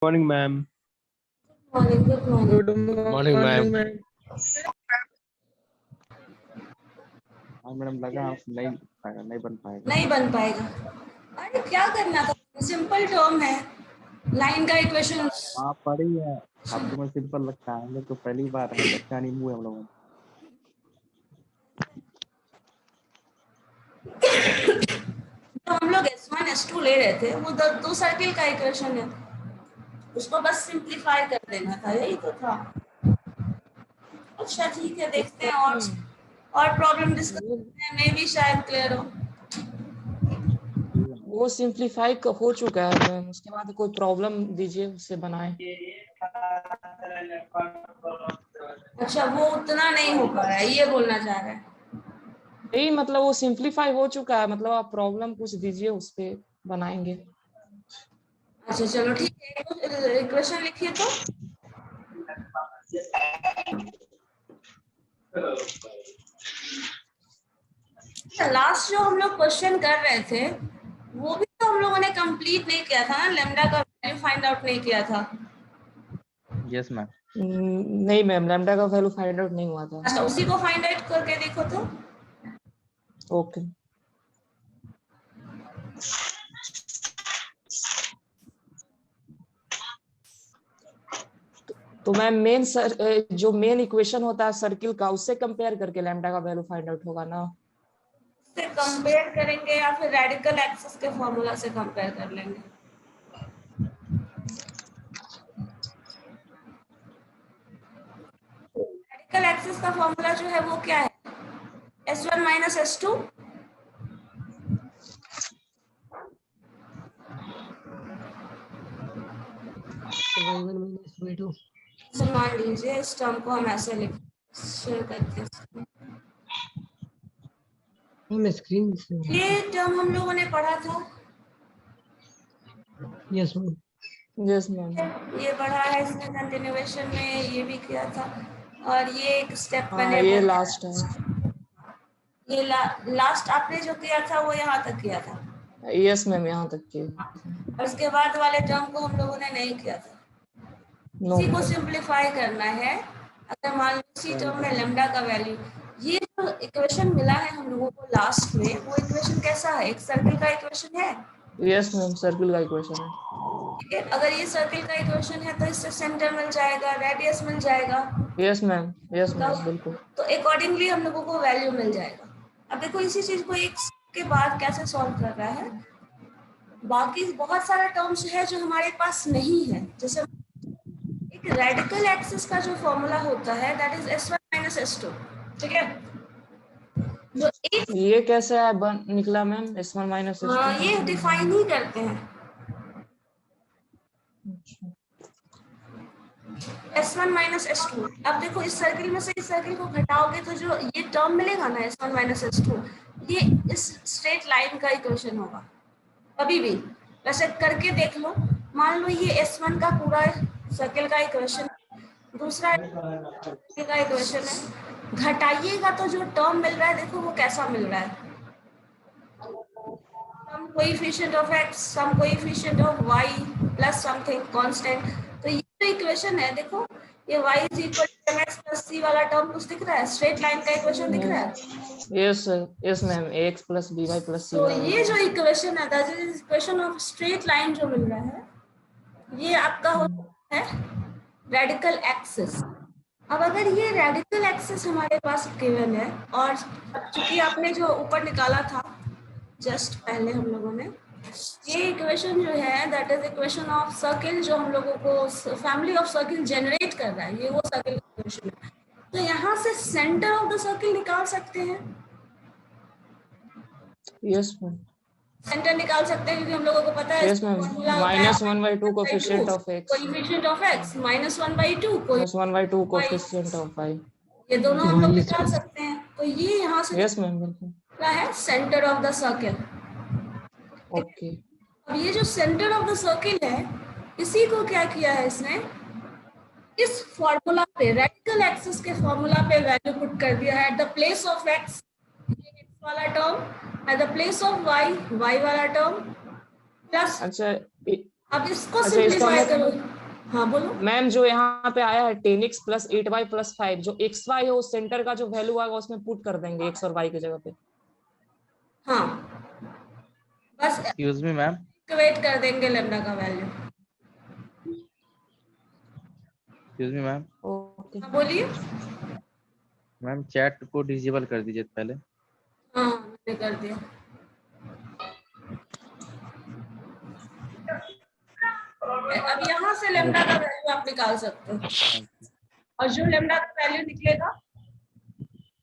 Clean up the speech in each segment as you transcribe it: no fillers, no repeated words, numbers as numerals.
Morning ma'am. Morning, good morning. Good morning ma'am. हाँ madam, लगा नहीं बन पाएगा। नहीं बन पाएगा। अरे क्या करना था, सिंपल टर्म है, लाइन का इक्वेशन। हाँ पढ़ी है, आपको मैं सिंपल लगता है, हम लोग तो पहली बार है, बच्चा नहीं हुए हम लोग। तो हम लोग S1 S2 ले रहे थे, वो दो सर्किल का इक्वेशन है, उसको बस सिंप्लीफाई कर देना था, यही तो था। अच्छा ठीक है, देखते हैं और प्रॉब्लम डिस्कस करते हैं, मे भी शायद क्लियर हो। वो सिंप्लीफाई हो चुका है मैम, उसके बाद कोई प्रॉब्लम दीजिए उससे बनाए। अच्छा, वो उतना नहीं हो पा रहा है, ये बोलना चाह रहा है। यही मतलब वो सिंप्लीफाई हो चुका है, मतलब आप प्रॉब्लम कुछ दीजिए उस पे बनाएंगे। अच्छा चलो ठीक है, इक्वेशन लिखिए तो। लास्ट जो हम लोग क्वेश्चन कर रहे थे, वो भी तो हम लोगों ने कंप्लीट नहीं किया था ना, लैम्डा का वैल्यू फाइंड आउट नहीं किया था। Yes ma'am. नहीं मैम, लैम्डा का वैल्यू फाइंड आउट नहीं हुआ था। अच्छा, उसी को फाइंड आउट करके देखो तो। ओके। तो मैम जो मेन इक्वेशन होता है सर्किल का, उससे कंपेयर करके लैम्डा का वैल्यू फाइंड आउट होगा ना। से कंपेयर करेंगे या फिर रेडिकल एक्सिस के फॉर्मूला से कंपेयर कर लेंगे। रेडिकल एक्सिस का फॉर्मूला जो है वो क्या है, S1 माइनस S2। मान लीजिए इस टर्म को हम ऐसे लिख शेयर करते हैं, स्क्रीन ये टर्म हम लोगों ने पढ़ा था। Yes ma'am. Yes ma'am. ये पढ़ा है, इसमें कंटिन्यूएशन में ये भी किया था, और ये एक स्टेप हाँ मैंने ये लास्ट है। ये लास्ट आपने जो किया था वो यहाँ तक किया था, यस मैम, यहाँ तक की। और उसके बाद वाले टर्म को हम लोगों ने नहीं किया था। नो इसी को सिंप्लीफाई करना है। अगर मान लो इसी टर्म में लैम्डा का वैल्यू, ये जो इक्वेशन मिला है हम लोगों को लास्ट में, वो इक्वेशन कैसा है, एक सर्किल का इक्वेशन है। यस मैम, सर्किल का इक्वेशन है। ठीक है, अगर ये सर्किल का इक्वेशन है तो इससे सेंटर मिल जाएगा, रेडियस मिल जाएगा। यस मैम, बिल्कुल। तो अकॉर्डिंगली हम लोगों को वैल्यू मिल जाएगा। अब देखो इसी चीज को एक के बाद कैसे सॉल्व कर रहा है, बाकी बहुत सारे टर्म्स है जो हमारे पास नहीं है। जैसे एक रेडिकल एक्सिस का जो फॉर्मूला होता है that is S1 minus S2, ठीक है। जो एक ये कैसे निकला मैम, S1 माइनस S2? ये डिफाइन ही करते हैं, S1 माइनस S2। अब देखो इस सर्किल में से इस सर्किल को घटाओगे तो जो ये टर्म मिलेगा ना S1 माइनस S2, ये इस स्ट्रेट लाइन का इक्वेशन होगा कभी भी। वैसे करके देख लो, मान लो ये S1 का पूरा सर्किल का इक्वेशन, दूसरा का इक्वेशन है, घटाइएगा तो जो टर्म मिल रहा है देखो वो कैसा मिल रहा है, some coefficient of x, some coefficient of y plus something constant. तो ये जो इक्वेशन है देखो, ये y is equal to mx plus c वाला टर्म कुछ दिख रहा है, स्ट्रेट लाइन का इक्वेशन दिख रहा है। Yes ma'am, ax plus by plus c। तो ये जो इक्वेशन है that is equation of straight line जो मिल रहा है, ये आपका होता है रेडिकल एक्सिस। अब अगर ये रेडिकल एक्सिस हमारे पास गिवन है, और चूंकि आपने जो ऊपर निकाला था जस्ट पहले हम लोगों ने, ये इक्वेशन जो है that is equation of circle, जो हम लोगों को फैमिली ऑफ सर्किल जनरेट कर रहा है, ये वो सर्किल इक्वेशन है। तो यहाँ से सेंटर ऑफ द सर्किल निकाल सकते हैं। Yes ma'am. सेंटर निकाल सकते हैं क्योंकि हम लोगों को पता है yes ma'am, -1/2 coefficient of x, coefficient of x -1/2 -1/2 coefficient of y। ये दोनों हम लोग निकाल सकते हैं। तो ये यहाँ से यस मैम, बिल्कुल। क्या है, centre of the circle. Okay. अब ये जो सेंटर ऑफ द सर्किल है, इसी को क्या किया है इसने, इस फॉर्मूला पे, रेडिकल एक्सिस के फॉर्मूला पे वैल्यू पुट कर दिया है। At the place of x, ये x वाला term, at the place of y, y वाला टर्म, प्लस अच्छा अब इसको अच्छा, इसका सिंप्लीफाई मतलब करो। हाँ बोलो। मैम जो यहाँ पे आया है 10x प्लस 8y प्लस 5, जो xy है उस सेंटर का जो वैल्यू आएगा उसमें पुट कर देंगे x और y की जगह पे। हाँ बस एक्सक्यूज मी मैम, इक्वेट कर देंगे लेमडा का value. Excuse me ma'am, okay. हाँ बोलिए। मैम चैट को डिसेबल कर दीजिए पहले। हाँ मैंने कर दिया। अब यहाँ से लेमडा का वैल्यू आप निकाल सकते हो, और जो लेमडा का वैल्यू निकलेगा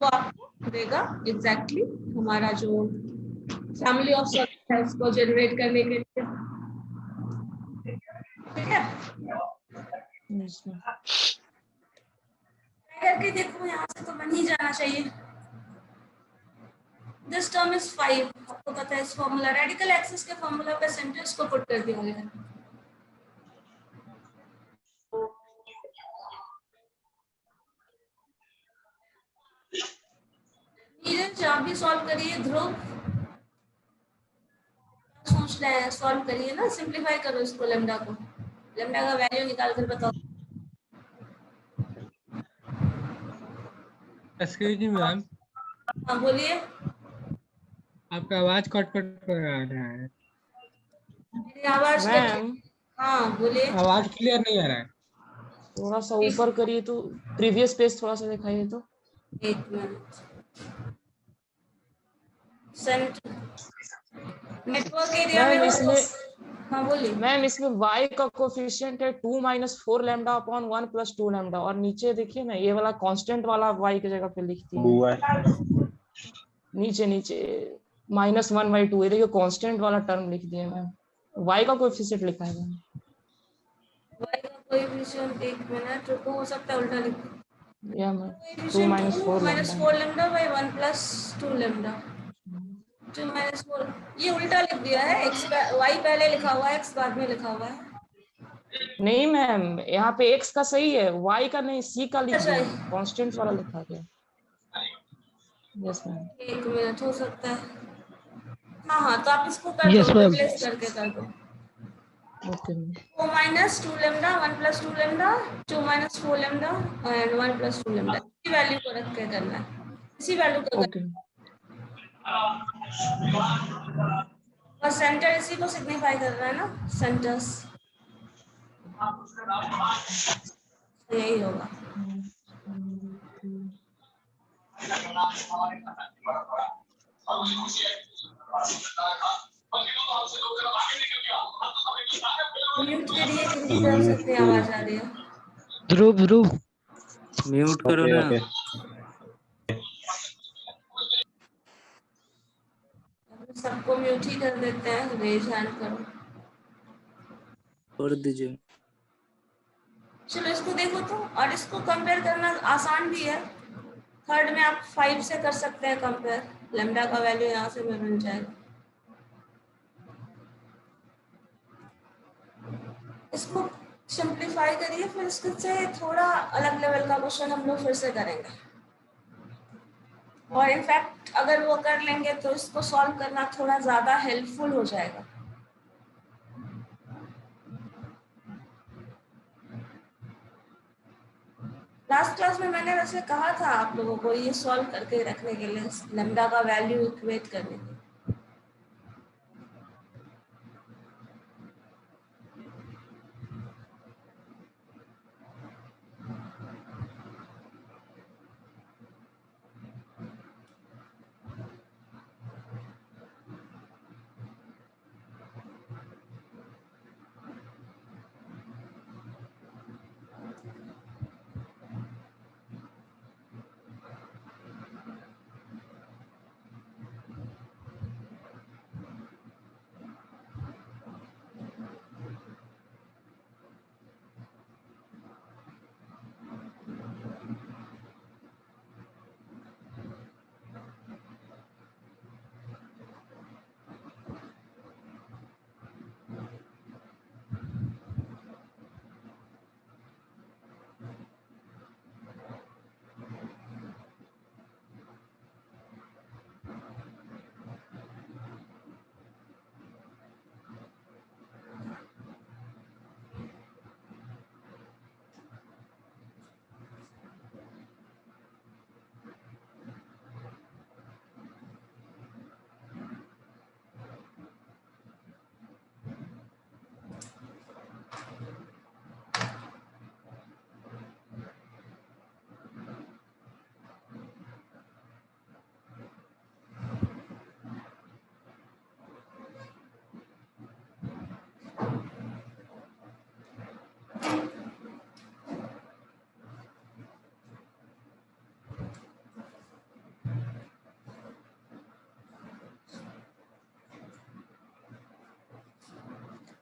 वो आपको देगा एग्जैक्टली हमारा जो फैमिली ऑफ सर्कल है उसको जनरेट करने के लिए। ठीक है, करके देखो, यहाँ से तो बन ही जाना चाहिए। दिस टर्म इज 5, आपको पता है इस फॉर्मूला रेडिकल एक्सिस के फॉर्मूला पे सेंटर्स को पुट कर दिया गया है। नीरज आप भी सॉल्व करिए, ध्रुव सोच रहे हैं सॉल्व करिए ना, सिंपलीफाई करो इसको, लेमडा को, लेमडा का वैल्यू निकाल कर बताओ। एक्सक्यूज मी मैम, हाँ बोलिए। आपका आवाज कट कट कर आ रहा है। मेरी आवाज कट। मैम हाँ बोलिए। आवाज क्लियर नहीं आ रहा है। थोड़ा सा ऊपर करिए तो, प्रीवियस पेज थोड़ा सा दिखाइए तो। एक मिनट, सेंटर नेटवर्क एरिया में मैम हो तो। इसमें हाँ बोलिए। मैम इसमें y का कोफिशिएंट है 2 minus 4 lambda upon 1 plus 2 lambda, और नीचे देखिए ना ये वाला कांस्टेंट वाला y की जगह पे लिख दिए। नीचे नीचे -1/2, ये देखिए कांस्टेंट वाला टर्म लिख दिए मैम, y का कोफिशिएंट लिखा है मैम। y का कोएफिशिएंट, एक मिनट रुको, हो सकता है उल्टा लिख दूं। या ma'am 2 coefficient minus 2 4 minus lambda. 4 lambda by 1 plus 2 lambda, 2 minus 4, ये उल्टा लिख दिया है, x y पहले लिखा हुआ है, x बाद में लिखा हुआ है। नहीं मैम, यहाँ पे x का सही है, y का नहीं, c का लिख अच्छा दिए, कांस्टेंट वाला लिखा गया। Yes ma'am. एक मिनट, हो सकता है। हाँ हाँ, तो आप इसको कर यस दो, मैम। रिप्लेस करके कर दो। Okay ma'am. 4 minus 2 lambda 1 plus 2 lambda 2 minus 4 lambda and 1 plus 2 lambda, इसी वैल्यू को रख के करना है, इसी वैल्यू को करना ओके है। और सेंटर इसी को सिग्निफाई कर रहा है ना, सेंटर्स, यही होगा। म्यूट करिए, किसी तरफ से अपनी आवाज आ रही है। ध्रुव ध्रुव म्यूट करो ना। सबको म्यूट ही कर देते हैं, रेज हैंड करो। कर दीजिए। चलो इसको देखो तो, और इसको कंपेयर करना आसान भी है। थर्ड में आप 5 से कर सकते हैं कंपेयर, लेमडा का वैल्यू यहाँ से में बन जाएगा। इसको सिंप्लीफाई करिए, फिर इससे थोड़ा अलग लेवल का क्वेश्चन हम लोग फिर से करेंगे, और इनफैक्ट अगर वो कर लेंगे तो इसको सॉल्व करना थोड़ा ज्यादा हेल्पफुल हो जाएगा। लास्ट क्लास में मैंने वैसे कहा था आप लोगों को ये सॉल्व करके रखने के लिए, लेमडा का वैल्यू इक्वेट करने के लिए।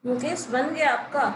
मुकेश बन गया आपका?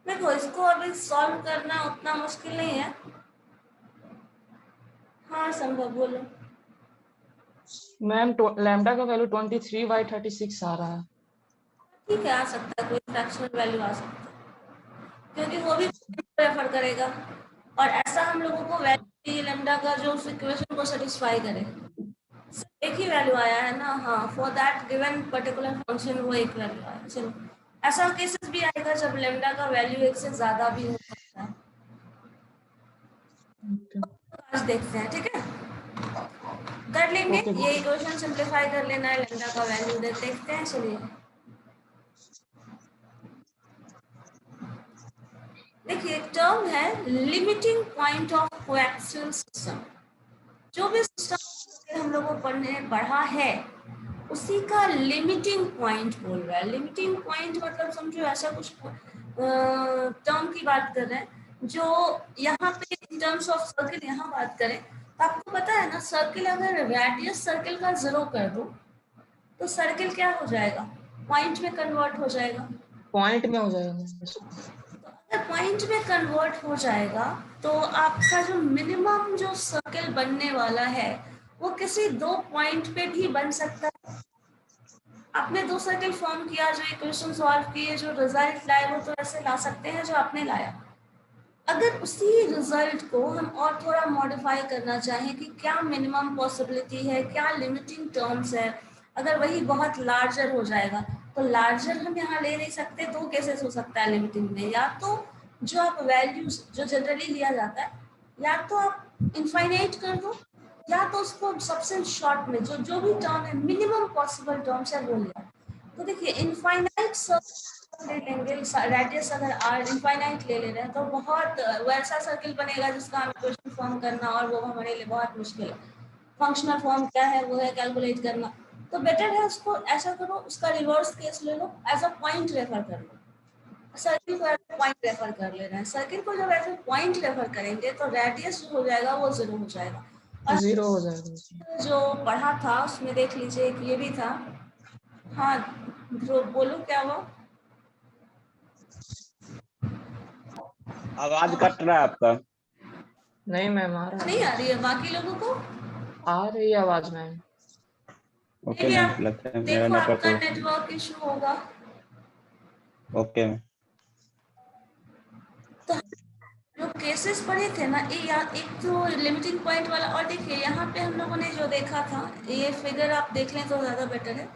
देखो इसको अभी सॉल्व करना उतना मुश्किल नहीं है। हाँ संभव, बोलो। मैम लैम्डा का वैल्यू 23/36 आ रहा है। ठीक है, आ सकता है, कोई फ्रैक्शनल वैल्यू आ सकता है, क्योंकि वो भी रेफर करेगा। और ऐसा हम लोगों को वैल्यू लैम्डा का जो उस इक्वेशन को सेटिस्फाई करे, एक ही वैल्यू आया है ना। हाँ, for that given particular function वो एक वैल्यू आया। चलो, ऐसा केसेस भी आएगा जब लैम्डा का वैल्यू एक से ज्यादा भी हो सकता है। आज देखते हैं, ठीक है, कर लेंगे। ये इक्वेशन सिंप्लीफाई कर लेना है, लैम्डा का वैल्यू देखते हैं। चलिए, देखिए एक टर्म है limiting point of coaxial system. जो भी सिस्टम हम लोग को पढ़ा है उसी का लिमिटिंग पॉइंट बोल रहा है। लिमिटिंग पॉइंट मतलब समझो ऐसा कुछ टर्म की बात कर रहे हैं जो यहाँ पे इन टर्म्स ऑफ सर्किल यहाँ बात करें तो आपको पता है ना, सर्किल अगर रेडियस सर्किल का 0 कर दो तो सर्किल क्या हो जाएगा, पॉइंट में कन्वर्ट हो जाएगा। पॉइंट में हो जाएगा। तो अगर पॉइंट में कन्वर्ट हो जाएगा तो आपका जो मिनिमम जो सर्किल बनने वाला है वो किसी दो पॉइंट पे भी बन सकता है। आपने दो सर्किल फॉर्म किया, जो इक्वेशन सॉल्व किए, जो रिजल्ट लाए वो तो ऐसे ला सकते हैं जो आपने लाया। अगर उसी रिजल्ट को हम और थोड़ा मॉडिफाई करना चाहें कि क्या मिनिमम पॉसिबिलिटी है, क्या लिमिटिंग टर्म्स है, अगर वही बहुत लार्जर हो जाएगा तो लार्जर हम यहाँ ले नहीं सकते। दो केसेस हो सकता है लिमिटिंग में, या तो जो आप वैल्यूज जो जनरली लिया जाता है, या तो आप इनफाइनाइट कर दो, या तो उसको सबसे शॉर्ट में जो जो भी टर्म है मिनिमम पॉसिबल टर्म्स है वो लिया। तो देखिए इनफाइनाइट ले लेंगे, रेडियस अगर r इनफाइनाइट ले रहे हैं तो बहुत वैसा सर्किल बनेगा जिसका हमें इक्वेशन फॉर्म करना और वो हमारे लिए बहुत मुश्किल है। फंक्शनल फॉर्म क्या है वो है कैलकुलेट करना। तो बेटर है उसको ऐसा करो, उसका रिवर्स केस ले लो, एज अ पॉइंट रेफर कर लो। सर्किल को ऐसे पॉइंट रेफर कर ले रहे हैं, सर्किल को जब ऐसे पॉइंट रेफर करेंगे तो रेडियस जो हो जाएगा वो 0 हो जाएगा। और 0 हो जाएगा। जो पढ़ा था उसमें देख लीजिए एक ये भी था। हाँ ध्रुव बोलो क्या हुआ? आवाज कट रहा है आपका। नहीं मैम, आ रहा नहीं आ रही है, बाकी लोगों को आ रही है आवाज मैम। ओके भी मैम, आप लगता है मेरा देखो नेटवर्क आपका नेटवर्क इशू होगा। Okay ma'am. तो जो केसेस पढ़े थे ना, एक तो लिमिटिंग पॉइंट वाला, और देखिए यहाँ पे हम लोगों ने जो देखा था, ये फिगर आप देख लें तो ज्यादा बेटर है।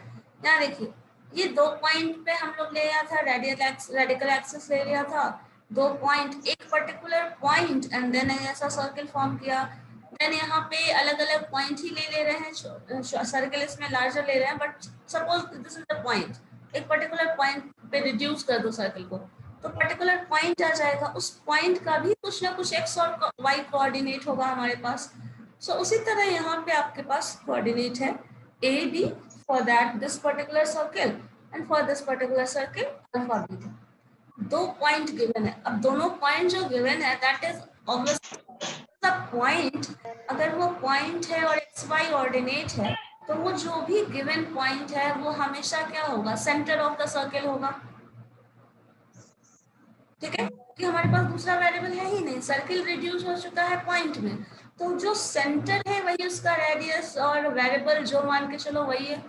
यहाँ देखिए ये दो पॉइंट पे हम लोग ले लिया था, रेडिकल एक्सिस ले लिया था, दो पॉइंट, एक पर्टिकुलर पॉइंट, एंड देन ऐसा सर्किल फॉर्म किया। देन यहाँ पे अलग अलग पॉइंट ही ले रहे हैं, सर्किल इसमें लार्जर ले रहे हैं, but suppose this is the point, एक पर्टिकुलर पॉइंट पे रिड्यूस कर दो सर्किल को तो पर्टिकुलर पॉइंट आ जाएगा। उस पॉइंट का भी कुछ ना कुछ एक्स और वाई कोऑर्डिनेट होगा हमारे पास। सो उसी तरह यहाँ पे आपके पास कोऑर्डिनेट है a b for that this particular circle, and for this particular circle alpha beta. दो पॉइंट गिवन है। अब दोनों पॉइंट जो गिवन है that is obviously the point. अगर वो पॉइंट है और एक्स वाई ऑर्डिनेट है तो वो जो भी गिवन पॉइंट है वो हमेशा क्या होगा, सेंटर ऑफ द सर्किल होगा। ठीक है, कि हमारे पास दूसरा वेरिएबल है ही नहीं, सर्किल रिड्यूस हो चुका है पॉइंट में, तो जो सेंटर है वही उसका रेडियस और वेरिएबल जो मान के चलो वही है।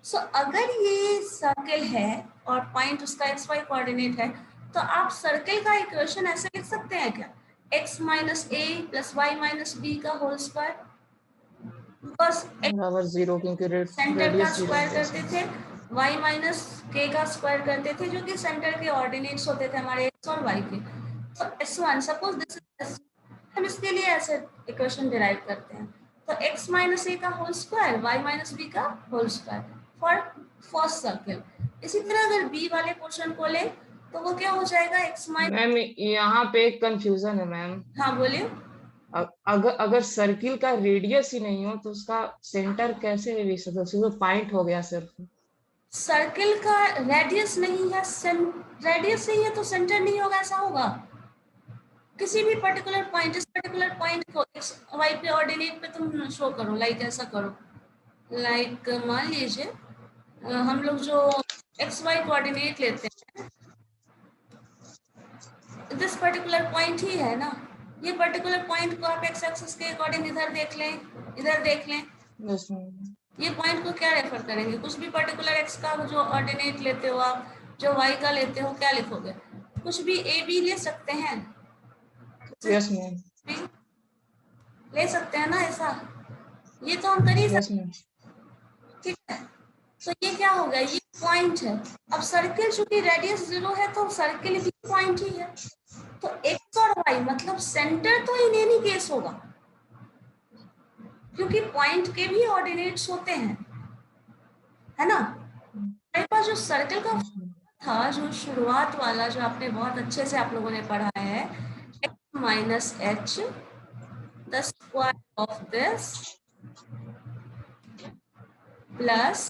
सो अगर ये सर्किल है और पॉइंट उसका एक्स वाई कोऑर्डिनेट है तो आप सर्किल का इक्वेशन ऐसे लिख सकते हैं क्या, x माइनस ए प्लस वाई माइनस बी का होल स्क्वायर, बिकॉज बराबर 0, क्योंकि सेंटर का रेडियस 0 स्क्वायर है। करते थे, y माइनस के का स्क्वायर करते थे, जो कि सेंटर के ऑर्डिनेट्स होते थे हमारे x और y के। तो s1 सपोज दिस इज, हम इसके लिए ऐसे इक्वेशन डिराइव करते हैं। तो x माइनस ए का whole square y minus B का whole square for first circle. इसी तरह अगर b वाले पोर्शन को ले तो वो क्या हो जाएगा x माइनस। मैम यहाँ पे एक कंफ्यूजन है मैम। हाँ बोलिए। अगर सर्किल का रेडियस ही नहीं हो तो उसका सेंटर कैसे ले सकते, सिर्फ पॉइंट हो गया सिर्फ। सर्किल का रेडियस नहीं है, रेडियस नहीं है तो सेंटर नहीं होगा, ऐसा होगा? किसी भी पर्टिकुलर पॉइंट, इस पर्टिकुलर पॉइंट को इस वाई पे ऑर्डिनेट पे तुम शो करो, लाइक ऐसा करो, लाइक मान लीजिए हम लोग जो एक्स वाई कोऑर्डिनेट लेते हैं, दिस पर्टिकुलर पॉइंट ही है ना, ये पर्टिकुलर पॉइंट को आप एक्स एक्सिस के अकॉर्डिंग इधर देख लें, इधर देख लें। ये पॉइंट को क्या रेफर करेंगे? कुछ भी पर्टिकुलर एक्स का जो ऑर्डिनेट लेते हो आप, जो वाई का लेते हो, क्या लिखोगे? कुछ भी ए बी ले सकते हैं। यस मैम, ले सकते हैं ना ऐसा, ये तो हम कर ही सकते हैं, ठीक है। तो ये क्या हो गया, ये पॉइंट है। अब सर्किल चूंकि रेडियस 0 है तो सर्किल भी पॉइंट ही है, तो एक्स और वाई मतलब सेंटर तो इन एनी केस होगा, क्योंकि पॉइंट के भी ऑर्डिनेट्स होते हैं, है ना। हमारे पास जो सर्किल का था, जो शुरुआत वाला, जो आपने बहुत अच्छे से आप लोगों ने पढ़ा है, x minus h the square of this plus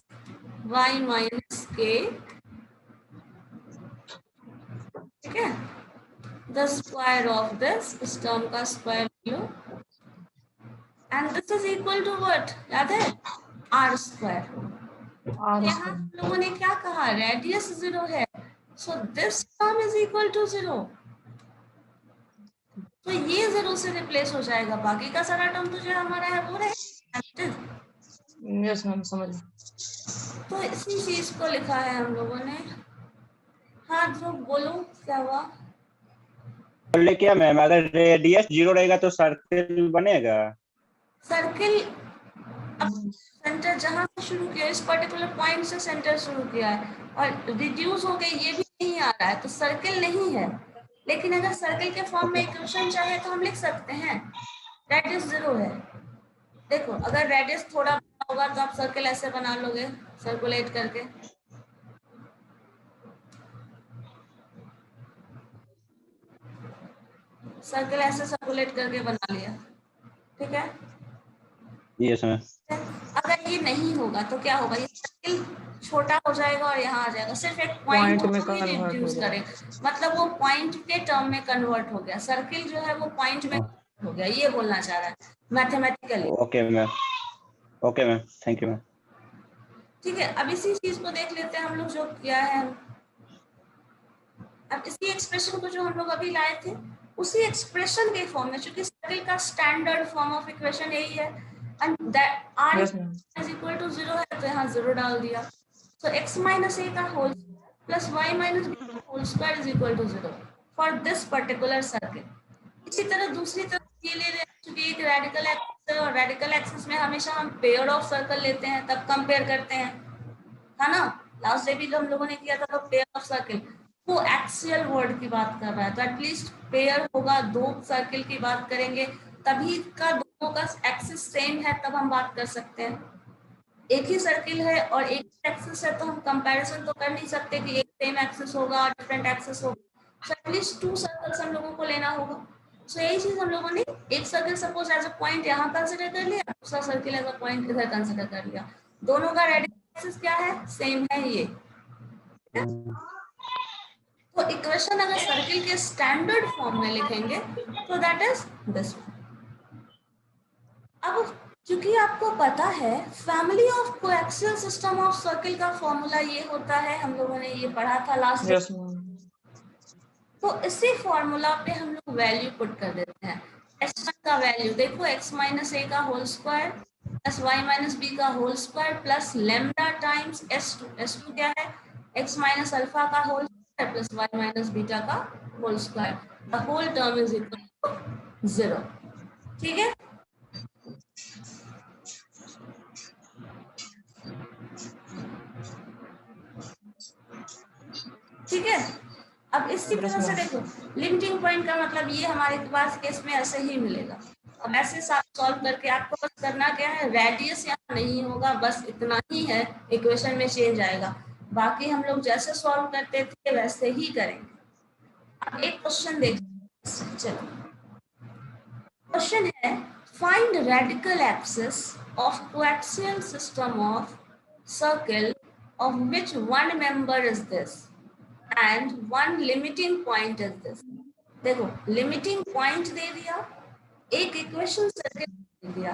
y minus k, ठीक है, द स्क्वायर ऑफ दिस, इस टर्म का स्क्वायर लो, and this is equal to what, याद है? r square. यहाँ हम लोगों ने क्या कहा, रेडियस 0 है, so this term is equal to 0, तो ये 0 से रिप्लेस हो जाएगा, बाकी का सारा टर्म तो जो हमारा है वो रहेगा। यस मैम, समझ। तो इसी चीज को लिखा है हम लोगों ने। हाँ जो बोलो, क्या हुआ? बोले क्या मैम, अगर रेडियस 0 रहेगा तो सर्किल बनेगा? सर्किल सेंटर जहां से शुरू किया, इस पर्टिकुलर पॉइंट से सेंटर शुरू किया है और रिड्यूस हो गई, ये भी नहीं आ रहा है, तो सर्किल नहीं है। लेकिन अगर सर्किल के फॉर्म में इक्वेशन चाहे तो हम लिख सकते हैं, रेडियस 0 है। देखो अगर रेडियस थोड़ा बड़ा होगा तो आप सर्किल ऐसे बना लोगे, सर्कुलेट करके, सर्किल ऐसे सर्कुलेट करके बना लिया, ठीक है। Yes ma'am. अगर ये नहीं होगा तो क्या होगा, ये सर्किल छोटा हो जाएगा और यहाँ आ जाएगा, सिर्फ एक पॉइंट में को ही रिड्यूस करेगा, मतलब वो पॉइंट के टर्म में कन्वर्ट हो गया, सर्किल जो है वो पॉइंट में हो गया, ये बोलना चाह रहा है mathematically. Okay ma'am, okay ma'am, thank you ma'am. ठीक है, अब इसी चीज को देख लेते हैं हम लोग, जो किया है। अब इसी एक्सप्रेशन को जो हम लोग अभी लाए थे, उसी एक्सप्रेशन के फॉर्म में, चूंकि सर्किल का स्टैंडर्ड फॉर्म ऑफ इक्वेशन यही है, and that r is equal to 0 है, तो यहाँ 0 डाल दिया, so x माइनस ए का whole plus y minus B का whole square is equal to 0 for this particular circle. इसी तरह दूसरी तरफ ये ले रहे हैं, क्योंकि एक रेडिकल एक्सिस है और रेडिकल एक्सिस में हमेशा हम पेयर ऑफ सर्कल लेते हैं, तब कंपेयर करते हैं, है ना। लास्ट डे भी जो हम लोगों ने किया था तो पेयर ऑफ सर्किल, वो एक्सियल वर्ड की बात कर रहा है, तो एटलीस्ट पेयर होगा, दो सर्किल की बात करेंगे, तभी का दोनों का एक्सिस सेम है, तब हम बात कर सकते हैं। एक ही सर्किल है और एक ही एक्सिस है, तो हम कंपैरिजन तो कर नहीं सकते कि एक सेम एक्सिस होगा और डिफरेंट एक्सिस होगा, सो एटलीस्ट 2 सर्कल्स हम लोगों को लेना होगा। सो यही चीज हम लोगों ने, एक circle suppose as a point यहाँ कंसिडर कर लिया, दूसरा सर्किल एज अ पॉइंट इधर कंसिडर कर लिया, दोनों का रेडियल एक्सिस क्या है, सेम है ये। तो इक्वेशन अगर सर्किल के स्टैंडर्ड फॉर्म में लिखेंगे तो दैट इज दिस। अब क्योंकि आपको पता है family of coaxial system of circle का फॉर्मूला ये होता है, हम लोगों ने ये पढ़ा था लास्ट यस। तो इसी फॉर्मूला पे हम लोग वैल्यू पुट कर देते हैं। s1 का वैल्यू देखो, x माइनस ए का whole square plus y minus B का whole square plus lambda times s2। s2 क्या है, x माइनस अल्फा का whole square plus y minus beta का whole square, the whole term is equal to 0। ठीक है, ठीक है। अब इसी तरह से देखो, लिमिटिंग पॉइंट का मतलब ये हमारे पास केस में ऐसे ही मिलेगा। अब ऐसे सॉल्व करके आपको बस करना क्या है, रेडियस यहाँ नहीं होगा, बस इतना ही है, इक्वेशन में चेंज आएगा। बाकी हम लोग जैसे सॉल्व करते थे वैसे ही करेंगे। अब एक क्वेश्चन देखिए, चलो क्वेश्चन है, find radical axis of coaxial system of circle of which one member is this and one limiting point is this। देखो लिमिटिंग पॉइंट दे दिया, एक इक्वेशन सर्किल दे दिया,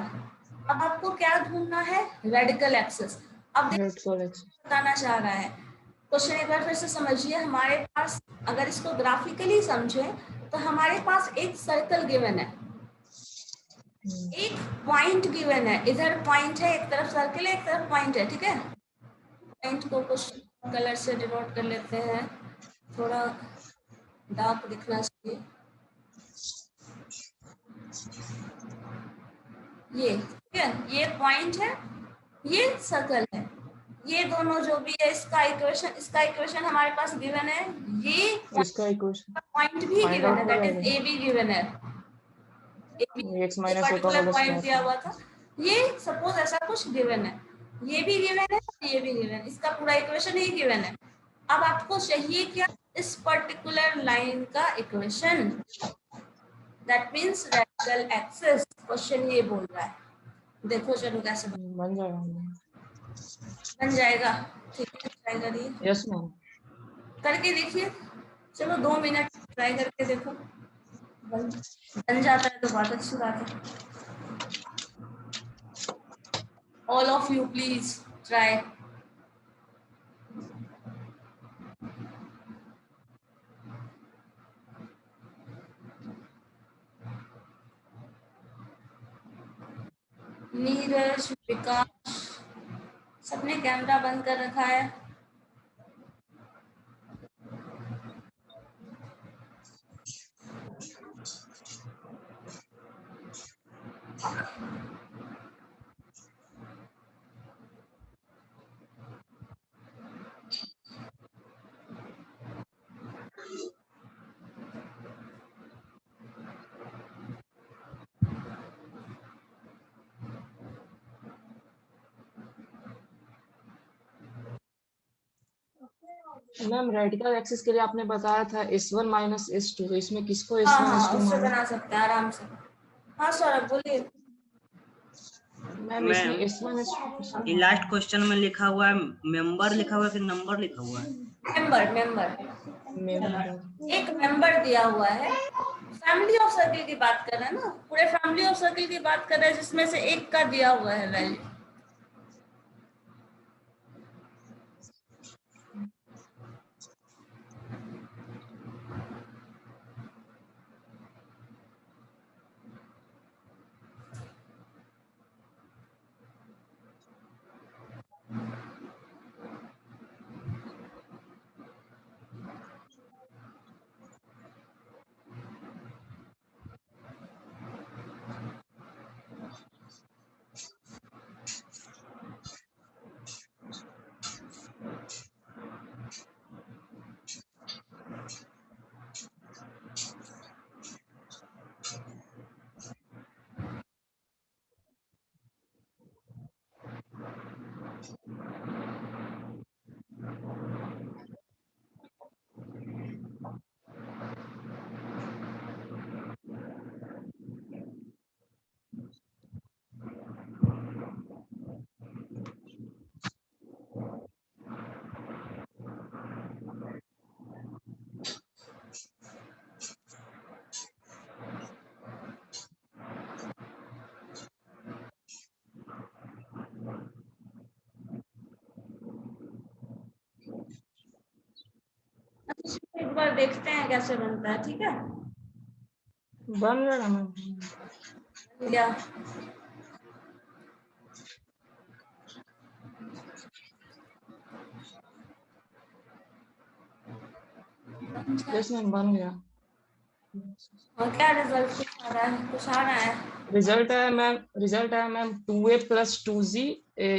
अब आपको क्या ढूंढना है, रेडिकल एक्सिस। अब बताना चाह रहा है क्वेश्चन, एक बार फिर से समझिए। हमारे पास अगर इसको ग्राफिकली समझे तो हमारे पास एक सर्कल गिवन है, एक पॉइंट गिवन है, इधर पॉइंट है, एक तरफ सर्कल है, एक तरफ पॉइंट है, ठीक है। पॉइंट को कुछ कलर से डिनोट कर लेते हैं, थोड़ा डार्क दिखना चाहिए। ये ठीक है, ये पॉइंट है, ये सर्कल है, ये दोनों जो भी है, इसका इक्वेशन हमारे पास गिवन है, ये इसका इक्वेशन पॉइंट भी गिवन है, दैट इज ए भी गिवन है, x माइनस a का होल पॉइंट दिया स्क्वायर। हुआ था, ये सपोज ऐसा कुछ गिवन है, ये भी गिवन है, ये भी गिवन है, इसका पूरा इक्वेशन ही गिवन है। अब आपको चाहिए क्या, इस पर्टिकुलर लाइन का equation, that means radical axis. Question ये बोल रहा है, देखो चलो कैसे बन जाएगा। बन जाएगा, ठीक है, ट्राई करिए, यस मैम, करके देखिए, चलो 2 मिनट ट्राई करके देखो, बन जाता है तो बहुत अच्छी बात है। All of you please try। Neeraj, विकास, सबने कैमरा बंद कर रखा है। मैम रेडिकल एक्सिस के लिए आपने बताया था S1 माइनस S2, तो इसमें किसको S1 हाँ, S2 उससे माना? बना सकते हैं आराम से। हाँ सौरभ बोलिए। मैम इसमें S1 S2 ये लास्ट क्वेश्चन में लिखा हुआ है मेंबर लिखा हुआ है कि नंबर लिखा हुआ है? मेंबर एक मेंबर दिया हुआ है, फैमिली ऑफ सर्किल की बात कर रहे हैं ना, पूरे फैमिली ऑफ सर्किल की बात कर रहे हैं, जिसमें से एक का दिया हुआ है वैल्यू। एक बार देखते हैं कैसे बनता है, ठीक है। बन गया मैम। क्या यस मैम बन गया। और क्या रिजल्ट कुछ आ रहा है, कुछ आ रहा है? रिजल्ट है ma'am 2a plus 2z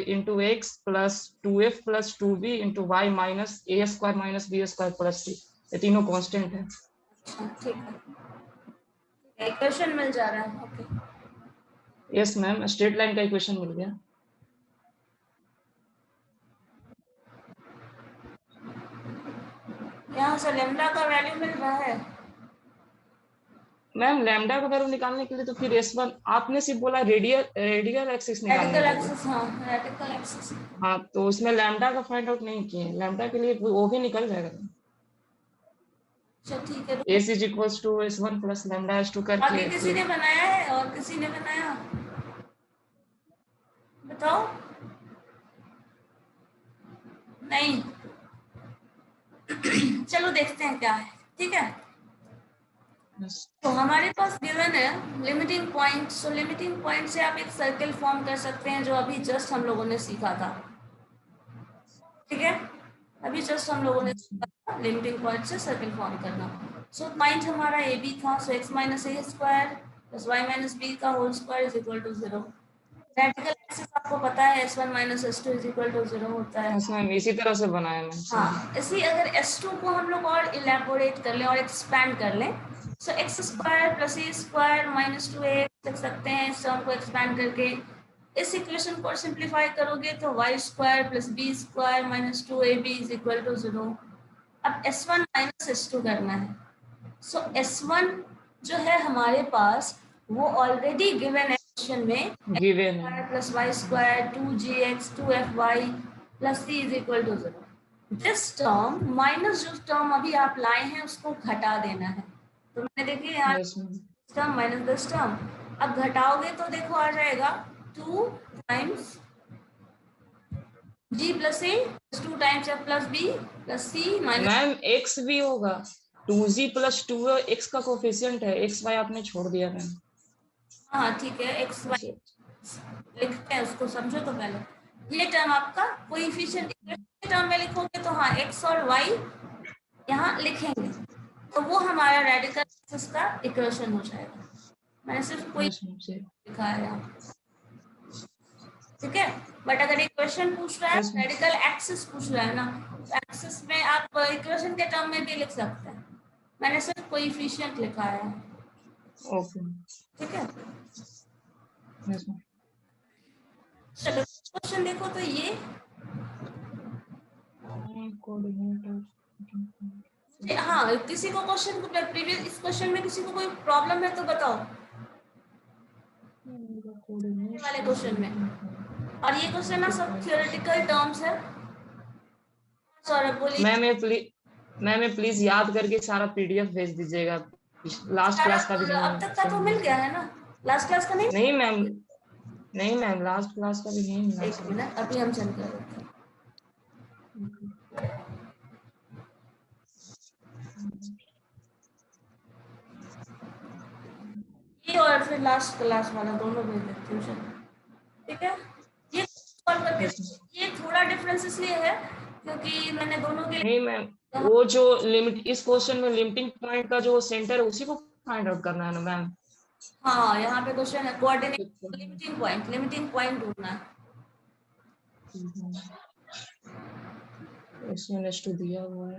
into x plus 2f plus 2b into y minus a square minus b square plus c, ये तीनों कांस्टेंट है। अच्छा ठीक है, इक्वेशन मिल जा रहा है, okay. Yes ma'am, straight line का इक्वेशन मिल गया। यहाँ से लेमडा का वैल्यू मिल रहा है। मैम लैम्डा का वैल्यू निकालने के लिए तो फिर S1 आपने सिर्फ बोला रेडियल एक्सिस निकालने रेडिकल के लिए। एक्सिस, हाँ रेडिकल एक्सिस। हाँ तो उसमें लैम्डा का फाइंड आउट नहीं किए, लैम्डा के लिए वो भी निकल जाएगा। अच्छा ठीक है, S is equals to S1 plus lambda S2 बाकी करके किसी ने फिर बनाया है और किसी ने बनाया, बताओ। नहीं चलो देखते हैं क्या है, ठीक है। तो हमारे पास गिवन है लिमिटिंग पॉइंट। सो लिमिटिंग पॉइंट से आप एक सर्कल फॉर्म कर सकते हैं, जो अभी जस्ट हम लोगों ने सीखा था, ठीक है। अभी जस्ट हम लोगों ने सीखा था लिमिटिंग पॉइंट से सर्कल फॉर्म करना। सो पॉइंट हमारा ए बी था, so x minus A square plus Y minus B का whole square is equal to 0। Radical axis आपको पता है S1 minus S2 is equal to 0 होता है। yes, मैम इसी तरह से बनाया मैम। हाँ, इसी अगर S2 को हम लोग और इलेबोरेट कर लें और एक्सपैंड कर लें, सो एक्स स्क्वायर प्लस ए स्क्वायर माइनस 2a लिख सकते हैं इस टर्म को एक्सपैंड करके। इस इक्वेशन को सिंप्लीफाई करोगे तो y square plus b square minus 2ab is equal to 0। अब S1 माइनस S2 करना है। सो S1 जो है हमारे पास वो ऑलरेडी गिवन है क्वेश्चन में, गिवन है plus y square 2gx 2fy plus c is equal to 0। This term minus जो टर्म अभी आप लाए हैं उसको घटा देना है। तो मैंने देखिए यहाँ yes ma'am. Term minus this term, अब घटाओगे तो देखो आ जाएगा 2 times g plus a 2 times f plus b plus c minus. Ma'am x भी होगा 2g प्लस 2x का कोफिशिएंट है, xy आपने छोड़ दिया मैम। हाँ ठीक है, एक्स वाई लिखते हैं उसको, समझो तो पहले। ये टर्म आपका कोएफिशिएंट इक्वेशन टर्म में लिखोगे तो हाँ एक्स और वाई यहाँ लिखेंगे, तो वो हमारा रेडिकल एक्सिस का इक्वेशन हो जाएगा। मैंने सिर्फ कोई यस मैम से लिखा है यहाँ, ठीक है। बट अगर इक्वेशन पूछ रहा है, यस मैम। रेडिकल एक्सिस पूछ रहा है ना, तो एक्सिस में आप इक्वेशन के टर्म में भी लिख सकते हैं। मैंने सिर्फ कोएफिशिएंट लिखा है, ओके ठीक है। Yes ma'am. चलो क्वेश्चन देखो तो ये हाँ, किसी को क्वेश्चन को प्रीवियस इस क्वेश्चन में किसी को कोई प्रॉब्लम है तो बताओ वाले क्वेश्चन में। और ये क्वेश्चन ना सब थ्योरेटिकल टर्म्स है। सौरभ बोलिए। मैम प्लीज याद करके सारा पीडीएफ भेज दीजिएगा, लास्ट क्लास का भी अब तक का तो मिल गया है ना, लास्ट क्लास का नहीं। नहीं मैम, नहीं मैम लास्ट क्लास का भी नहीं मिला। एक मिनट अभी हम चल कर रहे हैं। ये और फिर लास्ट क्लास वाला दोनों भेज देती हूँ, ठीक है। ये सॉल्व करके ये थोड़ा डिफरेंस इसलिए है क्योंकि मैंने दोनों के लिए नहीं मैम, वो जो लिमिट इस क्वेश्चन में लिमिटिंग पॉइंट का जो सेंटर है उसी को फाइंड आउट करना है ना मैम। हाँ, यहाँ पे क्वेश्चन है कोऑर्डिनेट लिमिटिंग पॉइंट ढूंढना है। इसमें नेक्स्ट दिया हुआ है।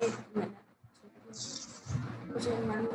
एक मिनट मुझे रिमाइंड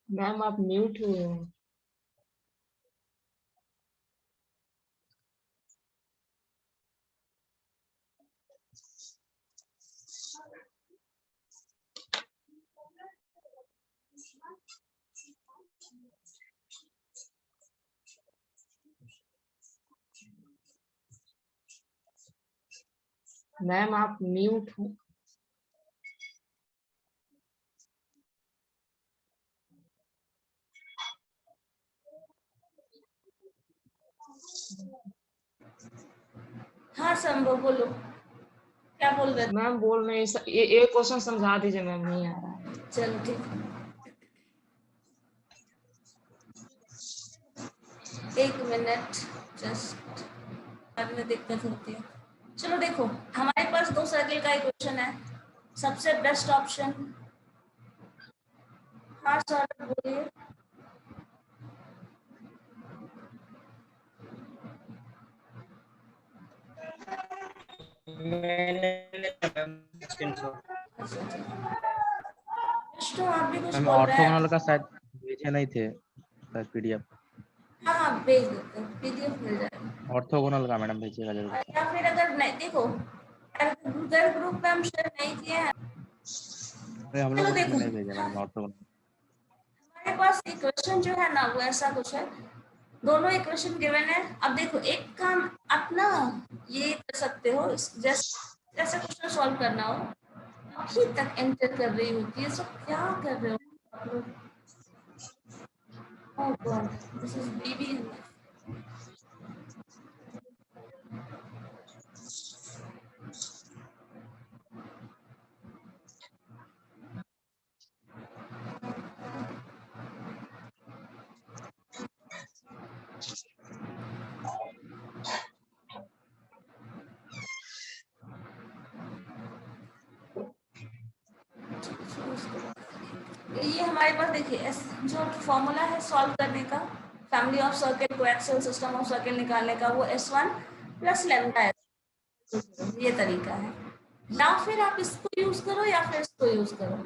मैम आप म्यूट हुए हो। मैम आप म्यूट हो। हाँ संभव, बोलो क्या बोल रहे थे? मैम बोल रहे हैं ये क्वेश्चन समझा दीजिए मैम, नहीं आ रहा है। चलो ठीक है, एक मिनट जस्ट, बाद में दिक्कत होती है। चलो देखो, हमारे पास 2 सर्किल का इक्वेशन है, सबसे बेस्ट ऑप्शन। हाँ सर बोलिए। तो आप भी कुछ मैम बोल रहे हैं? ऑर्थोगोनल का शायद भेजे नहीं थे सर पीडीएफ। हाँ हाँ भेज देते हैं, पीडीएफ मिल जाएगा। ऑर्थोगोनल का मैडम भेजिएगा जरूर। या फिर अगर नहीं, देखो अगर ग्रुप में हम शेयर नहीं किए हैं, अरे हम लोग चलो उसमें देखो नहीं भेजे मैडम ऑर्थोगोनल। हमारे पास इक्वेशन जो है ना वो ऐसा कुछ है, दोनों इक्वेशन गिवन है। अब देखो एक काम आप ना ये कर सकते हो, जैसे जैसे क्वेश्चन सॉल्व करना हो अभी तक एंटर कर रही होती है, सब क्या कर रहे हो आप लोग? Oh God, this is baby in life. ये हमारे पास देखिए जो फॉर्मूला है सॉल्व करने का, family of circle coaxial system of circle निकालने का, वो S1 प्लस लैम्डा S, ये तरीका है। या फिर आप इसको यूज करो या फिर इसको यूज करो।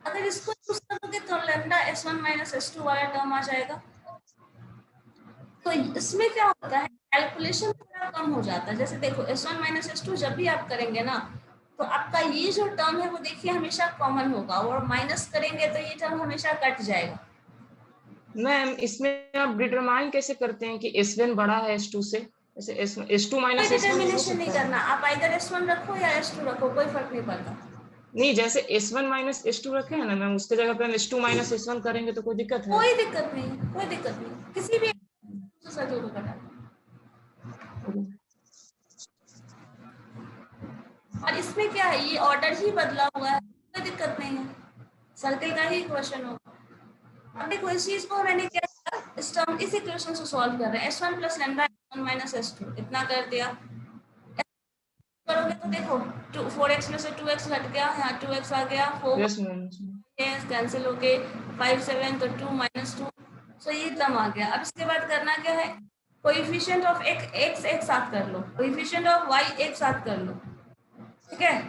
अगर इसको यूज करोगे तो लैम्डा S1 माइनस S2 वाला टर्म आ जाएगा। तो इसमें क्या होता है, कैलकुलेशन थोड़ा कम हो जाता है। जैसे देखो S1 माइनस S2 जब भी आप करेंगे ना, तो आपका ये जो टर्म है वो देखिए हमेशा कॉमन होगा, और माइनस करेंगे तो ये टर्म हमेशा कट जाएगा। मैम इसमें आप डिटरमाइन कैसे करते हैं कि S1 बड़ा है S2 से? जैसे S2 माइनस कोई S1 हो डिटर्मिनेशन नहीं सकता है। करना, आप आइदर S1 रखो या S2 रखो, कोई फर्क नहीं पड़ता। नहीं, जैसे S1 माइनस S2 रखे हैं ना मैम, उसके जगह पे हम S2 माइनस S1 करेंगे तो कोई दिक्कत है? कोई दिक्कत नहीं, कोई दिक्कत नहीं, किसी भी सर्किल को कटा। और इसमें क्या है, ये ऑर्डर ही बदला हुआ है, कोई दिक्कत नहीं है, सर्किल का ही क्वेश्चन होगा। अब देखो इस चीज को मैंने क्या किया, इस टर्म इस इक्वेशन से सॉल्व कर रहे हैं, S1 plus lambda S1 minus S2 इतना कर दिया। करोगे तो देखो 4x में से 2x घट गया, यहाँ 2x आ गया, 4 यस मैम। कैंसिल हो गए, 5 7 तो 2 माइनस 2, सो ये टर्म आ गया। अब इसके बाद करना क्या है, कोएफिशिएंट ऑफ x एक साथ कर लो, कोएफिशिएंट ऑफ y एक साथ कर लो, ठीक है।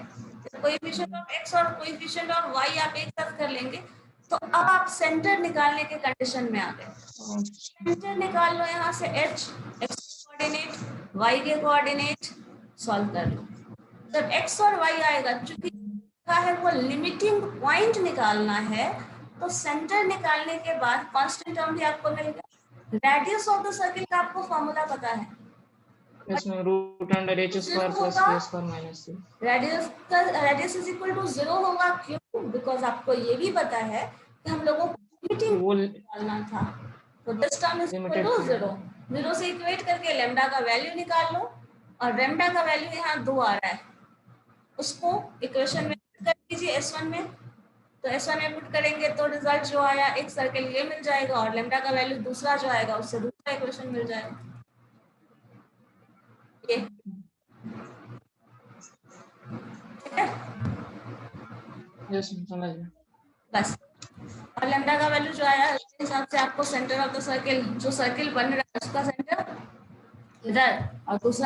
कोएफिशिएंट ऑफ x और कोएफिशिएंट ऑफ y आप एक साथ कर लेंगे तो अब आप सेंटर निकालने के कंडीशन में आ गए। सेंटर निकाल लो यहाँ से h, x कोऑर्डिनेट, y के कोऑर्डिनेट, सॉल्व कर लो। जब x और y आएगा, चूंकि है वो लिमिटिंग पॉइंट निकालना है, तो सेंटर निकालने के बाद कांस्टेंट टर्म भी आपको मिल गया। रेडियस ऑफ द सर्किल का आपको फॉर्मूला पता है, yes ma'am, root under h square plus k square minus c। Radius is equal to 0 होगा, क्यों? बिकॉज आपको ये भी पता है कि हम लोगों को लिमिटिंग वो निकालना था, तो this term is equal to 0। 0 से इक्वेट करके लैम्डा का वैल्यू निकाल लो, और लैम्डा का वैल्यू यहाँ 2 आ रहा है, उसको इक्वेशन में कर दीजिए S1 में। तो S1 में पुट करेंगे तो रिजल्ट जो आया एक सर्किल ये मिल जाएगा, और लैम्डा का वैल्यू दूसरा जो आएगा उससे दूसरा इक्वेशन मिल जाएगा। ये ठीक है, यस मैम समझ गया। बस। और लैम्डा का वैल्यू जो आया उसके हिसाब से आपको सेंटर ऑफ द सर्किल, जो सर्किल बन रहा है उसका सेंटर इधर और दूसरा